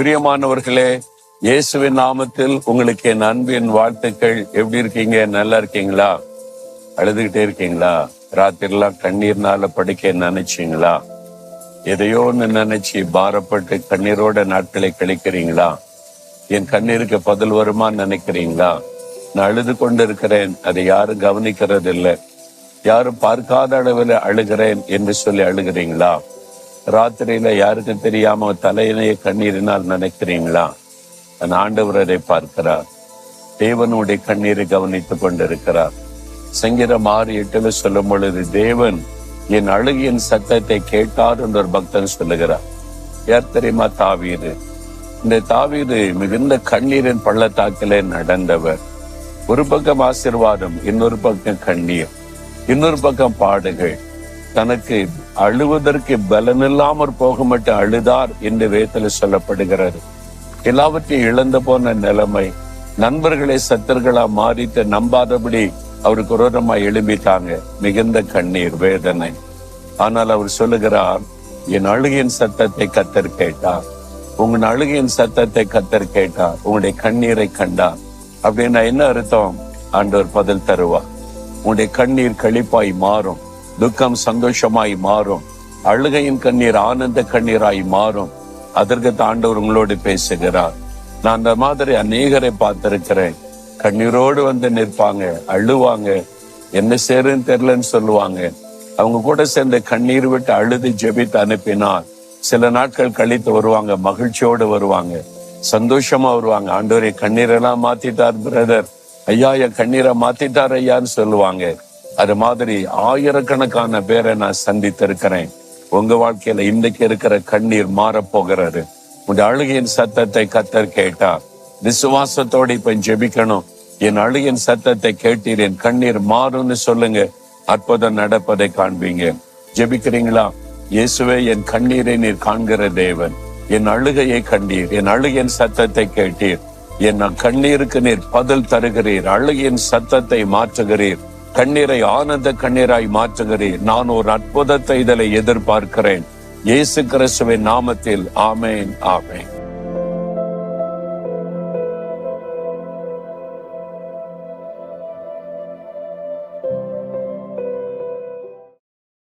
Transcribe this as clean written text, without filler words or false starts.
பிரியமானவர்களே, இயேசுவின் நாமத்தில் உங்களுக்கு என் அன்பின் வாழ்த்துக்கள். எப்படி இருக்கீங்க? நல்லா இருக்கீங்களா? அழுதுகிட்டே இருக்கீங்களா? ராத்திரிலாம் கண்ணீர்னால படுக்க நினைச்சீங்களா? எதையோ ஒன்று நினைச்சு பாரப்பட்டு கண்ணீரோட நாட்களை கழிக்கிறீங்களா? என் கண்ணீருக்கு பதில் வருமா நினைக்கிறீங்களா? நான் அழுது கொண்டு இருக்கிறேன், அதை யாரும் கவனிக்கிறது இல்லை, யாரும் பார்க்காத அளவில் அழுகிறேன் என்று சொல்லி அழுகிறீங்களா? ராத்திரியில யாருக்கு தெரியாம தலையினைய கண்ணீரினால் நினைக்கிறீங்களா? அந்த ஆண்டவர் அதை பார்க்கிறார். தேவனுடைய கண்ணீரை கவனித்துக் கொண்டிருக்கிறார். சங்கீதம் 6:8 சொல்லும் பொழுது, தேவன் என் அழுகியின் சத்தத்தை கேட்டார் என்று ஒரு பக்தன் சொல்லுகிறார். யார் தெரியுமா? தாவீது. இந்த தாவீது மிகுந்த கண்ணீரின் பள்ளத்தாக்கிலே நடந்தவர். ஒரு பக்கம் ஆசீர்வாதம், இன்னொரு பக்கம் கண்ணீர், இன்னொரு பக்கம் பாடுகள். தனக்கு அழுவதற்கு பலனில்லாமற் போக மட்டும் அழுதார் என்று வேதத்தில் சொல்லப்படுகிறது. எல்லாவற்றையும் இழந்து போன நிலைமை, நண்பர்களை சத்தர்களா மாறிட்டு நம்பாதபடி அவருக்கு விரோதமாய் எழும்பிட்டாங்க. மிகுந்த கண்ணீர், வேதனை. ஆனால் அவர் சொல்லுகிறார், என் அழுகையின் சத்தத்தை கர்த்தர் கேட்டார். உங்கள் அழுகையின் சத்தத்தை கர்த்தர் கேட்டார், உங்களுடைய கண்ணீரை கண்டார். அப்படின்னா என்ன அர்த்தம்? ஆண்டவர் பதில் தருவார். உங்களுடைய கண்ணீர் களிப்பாய் மாறும், துக்கம் சந்தோஷமாய் மாறும், அழுகையின் கண்ணீர் ஆனந்த கண்ணீராய் மாறும். அதற்கு ஆண்டவர் உங்களோடு பேசுகிறார். நான் அந்த மாதிரி அநேகரை பார்த்திருக்கிறேன். கண்ணீரோடு வந்து நிற்பாங்க, அழுவாங்க, என்ன சேருன்னு தெரியலன்னு சொல்லுவாங்க. அவங்க கூட சேர்ந்து கண்ணீர் விட்டு அழுது ஜெபித்து அனுப்பினால் சில நாட்கள் கழித்து வருவாங்க, மகிழ்ச்சியோடு வருவாங்க, சந்தோஷமா வருவாங்க. ஆண்டவரே, கண்ணீரெல்லாம் மாத்திட்டார் பிரதர், ஐயா என் கண்ணீரை மாத்திட்டார் ஐயான்னு சொல்லுவாங்க. அது மாதிரி ஆயிரக்கணக்கான பேரை நான் சந்தித்திருக்கிறேன். உங்க வாழ்க்கையில இன்றைக்கு இருக்கிற கண்ணீர் மாறப்போகிறது. உங்க அழுகையின் சத்தத்தை கர்த்தர் கேட்டார். விசுவாசத்தோடு இப்ப ஜெபிக்கணும். என் அழுகையின் சத்தத்தை கேட்டீர், என் கண்ணீர் மாறும்னு சொல்லுங்க. அற்புதம் நடப்பதை காண்பீங்க. ஜெபிக்கிறீங்களா? இயேசுவே, என் கண்ணீரை நீர் காண்கிற தேவன், என் அழுகையை கண்டீர், என் அழுகையின் சத்தத்தை கேட்டீர், என் கண்ணீருக்கு நீர் பதில் தருகிறீர், அழுகையின் சத்தத்தை மாற்றுகிறீர், கண்ணீரை ஆனந்த கண்ணீராய் மாற்றுகிறீர். நான் ஒரு அற்புதத்தை இதில் எதிர்பார்க்கிறேன். இயேசு கிறிஸ்துவின் நாமத்தில் ஆமென், ஆமென்.